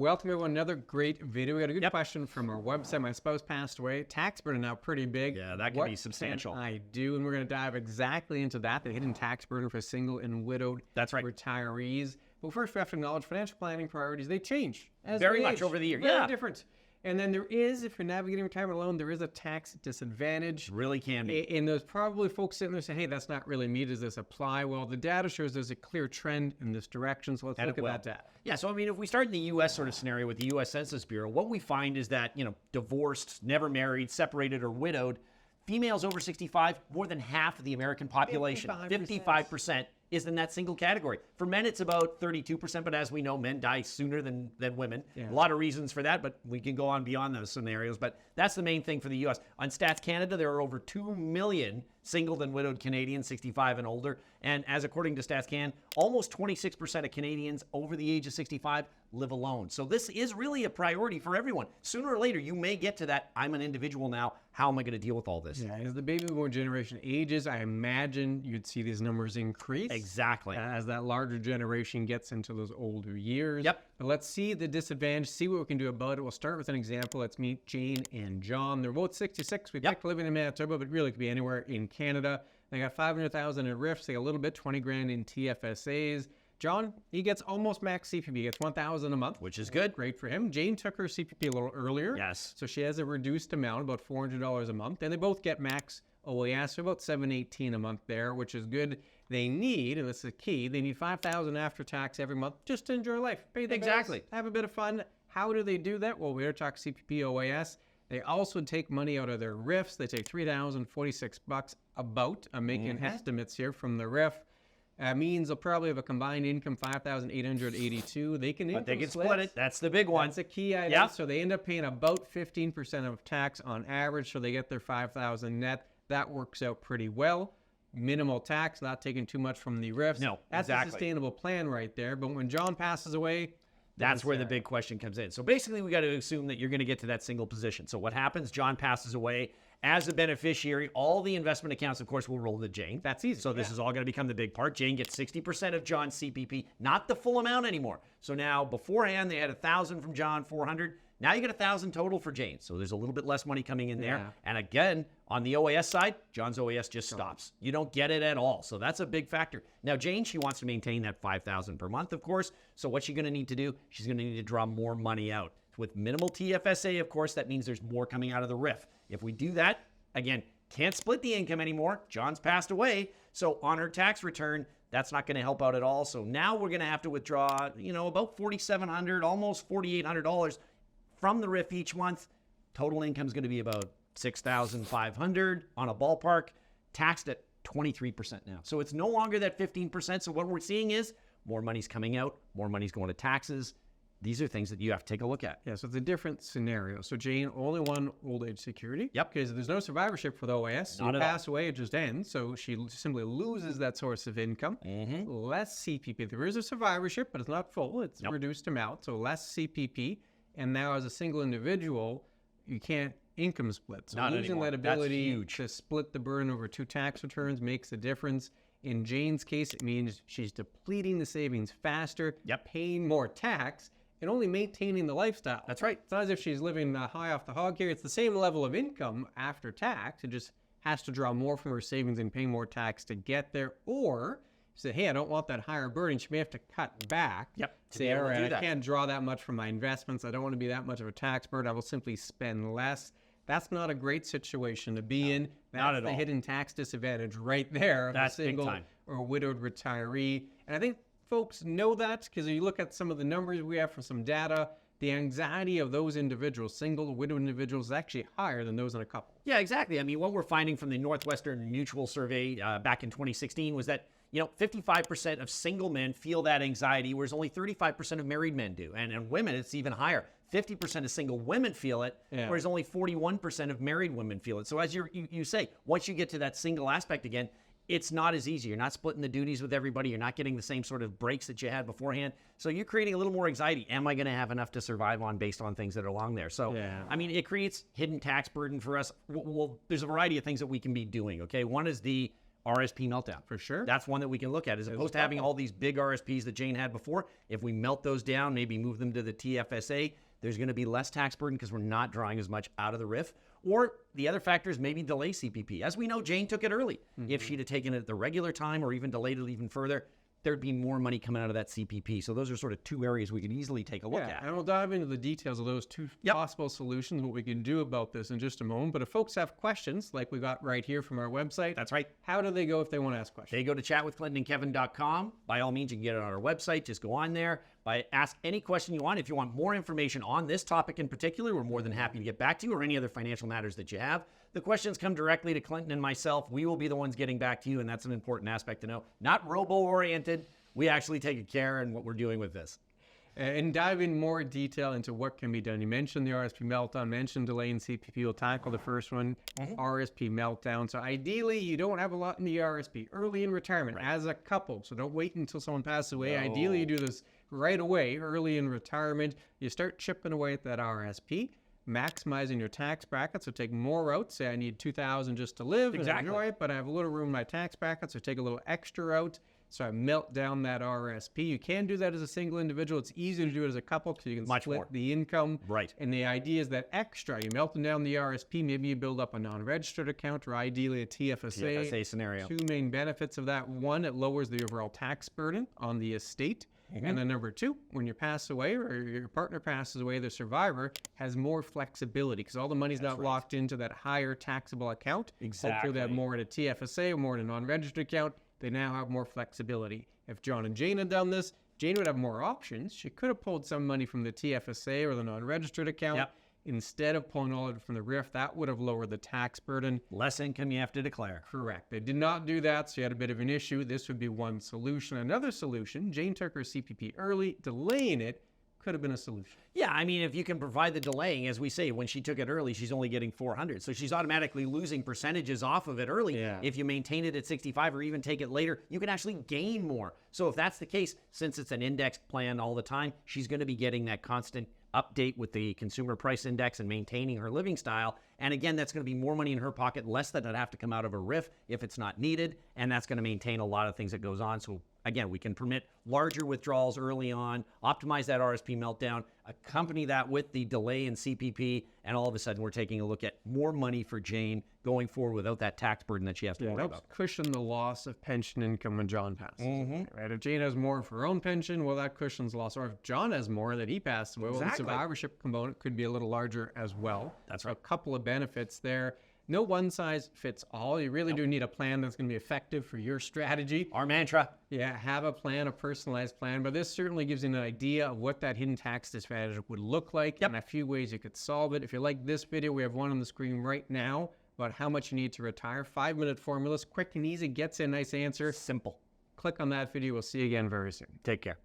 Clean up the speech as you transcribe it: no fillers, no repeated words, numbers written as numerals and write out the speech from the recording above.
Welcome everyone, another great video. We got a good question from our website. My spouse passed away. Tax burden now pretty big. Yeah, that can be substantial. What can I do? And we're going to dive exactly into that, the hidden tax burden for single and widowed retirees. But first, we have to acknowledge financial planning priorities. They change as very we much age. over the year. Very different. And then there is, if you're navigating retirement alone, there is a tax disadvantage. Really can be. And there's probably folks sitting there saying, hey, that's not really me. Does this apply? Well, the data shows there's a clear trend in this direction. So let's look at that data. Yeah, so I mean, if we start in the U.S. sort of scenario with the U.S. Census Bureau, what we find is that, divorced, never married, separated, or widowed, females over 65, more than half of the American population, 55%, is in that single category. For men, it's about 32%, but as we know, men die sooner than women. Yeah. A lot of reasons for that, but we can go on beyond those scenarios. But that's the main thing for the U.S. On Stats Canada, there are over 2 million single and widowed Canadians, 65 and older. And as according to Stats Can, almost 26% of Canadians over the age of 65 live alone. So this is really a priority for everyone. Sooner or later, you may get to that, I'm an individual now, how am I going to deal with all this? Yeah, as the baby boomer generation ages, I imagine you'd see these numbers increase. Exactly. As that larger generation gets into those older years. Yep. But let's see the disadvantage, see what we can do about it. We'll start with an example. Let's meet Jane and John. They're both 66. We picked living in Manitoba, but really could be anywhere in Canada. They got $500,000 in RRSPs. They got a little bit, 20 grand in TFSAs. John, he gets almost max CPP. He gets $1,000 a month. Which is good. Great for him. Jane took her CPP a little earlier. Yes. So she has a reduced amount, about $400 a month. And they both get max OAS, so about $718 a month there, which is good. They need, and this is key, they need $5,000 after tax every month just to enjoy life. Pay the bills, have a bit of fun. How do they do that? Well, we're talking CPP OAS. They also take money out of their RRIFs. They take $3,046 about. I'm making estimates here from the RRIF. Means they'll probably have a combined income $5,882. They can split it. That's the big one. That's a key item. Yep. So they end up paying about 15% of tax on average. So they get their $5,000 net. That works out pretty well. Minimal tax, not taking too much from the RRIFs. No, that's a sustainable plan right there. But when John passes away, that's where the big question comes in. So basically, we got to assume that you're going to get to that single position. So what happens? John passes away. As a beneficiary, all the investment accounts, of course, will roll to Jane. That's easy. So this is all going to become the big part. Jane gets 60% of John's CPP, not the full amount anymore. So now, beforehand, they had $1,000 from John, $400. Now you get $1,000 total for Jane. So there's a little bit less money coming in there. Yeah. And again, on the OAS side, John's OAS just stops. You don't get it at all. So that's a big factor. Now, Jane, she wants to maintain that $5,000 per month, of course. So what's she going to need to do? She's going to need to draw more money out. With minimal TFSA, of course, that means there's more coming out of the RRIF. If we do that, again, can't split the income anymore. John's passed away. So on her tax return, that's not going to help out at all. So now we're going to have to withdraw, about $4,700, almost $4,800 from the RRIF each month. Total income is going to be about $6,500 on a ballpark, taxed at 23% now. So it's no longer that 15%. So what we're seeing is more money's coming out, more money's going to taxes. These are things that you have to take a look at. Yeah, so it's a different scenario. So Jane, only one old age security. Yep. Because there's no survivorship for the OAS. Not you at pass away, it just ends. So she simply loses that source of income. Less CPP. There is a survivorship, but it's not full. It's reduced amount. So less CPP. And now as a single individual, you can't income split. So not losing anymore. that ability to split the burden over 2 tax returns makes a difference. In Jane's case, it means she's depleting the savings faster, paying more tax, and only maintaining the lifestyle. That's right. It's not as if she's living high off the hog here. It's the same level of income after tax. It just has to draw more from her savings and pay more tax to get there. Or say, hey, I don't want that higher burden. She may have to cut back. Say, all right, I can't draw that much from my investments. I don't want to be that much of a tax burden. I will simply spend less. That's not a great situation to be in. That's the hidden tax disadvantage right there. That's a single or widowed retiree. And I think folks know that because if you look at some of the numbers we have from some data, the anxiety of those individuals, single, widowed individuals, is actually higher than those in a couple. Yeah, exactly. I mean, what we're finding from the Northwestern Mutual Survey back in 2016 was that 55% of single men feel that anxiety, whereas only 35% of married men do. And women, it's even higher. 50% of single women feel it, whereas only 41% of married women feel it. So as you say, once you get to that single aspect again, it's not as easy. You're not splitting the duties with everybody. You're not getting the same sort of breaks that you had beforehand. So you're creating a little more anxiety. Am I going to have enough to survive on based on things that are along there? So, I mean, it creates hidden tax burden for us. Well, there's a variety of things that we can be doing, okay? One is RSP meltdown. For sure. That's one that we can look at, as opposed to having all these big RSPs that Jane had before. If we melt those down, maybe move them to the TFSA, there's going to be less tax burden because we're not drawing as much out of the RIF. Or the other factor is maybe delay CPP. As we know, Jane took it early. If she'd have taken it at the regular time or even delayed it even further, there'd be more money coming out of that CPP. So those are sort of two areas we could easily take a look at. And we'll dive into the details of those two possible solutions, what we can do about this in just a moment. But if folks have questions, like we got right here from our website, That's right. how do they go if they want to ask questions? They go to chatwithclintonandkevin.com. By all means, you can get it on our website. Just go on there. Ask any question you want. If you want more information on this topic in particular, we're more than happy to get back to you, or any other financial matters that you have. The questions come directly to Clinton and myself. We will be the ones getting back to you, and that's an important aspect to know. Not robo-oriented. We actually take care in what we're doing with this. And dive in more detail into what can be done. You mentioned the RSP meltdown, mentioned delay in CPP. We'll tackle the first one, RSP meltdown. So ideally, you don't have a lot in the RSP early in retirement as a couple. So don't wait until someone passes away. Ideally, you do this right away, early in retirement. You start chipping away at that RSP, maximizing your tax bracket. So take more out. Say I need $2,000 just to live and enjoy it, but I have a little room in my tax bracket, so take a little extra out. So I melt down that RSP. You can do that as a single individual. It's easier to do it as a couple because you can split the income. Right. And the idea is that extra, you melting down the RSP, maybe you build up a non-registered account or ideally a TFSA. TFSA scenario. Two main benefits of that. One, it lowers the overall tax burden on the estate. And then number two, when you pass away or your partner passes away, the survivor has more flexibility because all the money's not locked into that higher taxable account. Hopefully they have more at a TFSA or more at a non-registered account. They now have more flexibility. If John and Jane had done this, Jane would have more options. She could have pulled some money from the TFSA or the non-registered account. Instead of pulling all of it from the RIF, that would have lowered the tax burden. Less income you have to declare. Correct. They did not do that, so you had a bit of an issue. This would be one solution. Another solution, Jane took her CPP early. Delaying it could have been a solution. Yeah, I mean, if you can provide the delaying, as we say, when she took it early, she's only getting 400. So she's automatically losing percentages off of it early. If you maintain it at 65 or even take it later, you can actually gain more. So if that's the case, since it's an indexed plan all the time, she's going to be getting that constant update with the consumer price index and maintaining her living style. And again, that's going to be more money in her pocket, less that would have to come out of a RIF if it's not needed. And that's going to maintain a lot of things that goes on. So again, we can permit larger withdrawals early on, optimize that RSP meltdown, accompany that with the delay in CPP, and all of a sudden we're taking a look at more money for Jane going forward without that tax burden that she has to worry about. Cushion the loss of pension income when John passes. Right? If Jane has more of her own pension, well, that cushions the loss. Or if John has more that he passed away, well, the survivorship component could be a little larger as well. That's right. A couple of benefits there. No one size fits all. You really do need a plan that's going to be effective for your strategy. Our mantra. Yeah, have a plan, a personalized plan. But this certainly gives you an idea of what that hidden tax disadvantage would look like and a few ways you could solve it. If you like this video, we have one on the screen right now about how much you need to retire. 5-minute formulas, quick and easy, gets you a nice answer. Simple. Click on that video. We'll see you again very soon. Take care.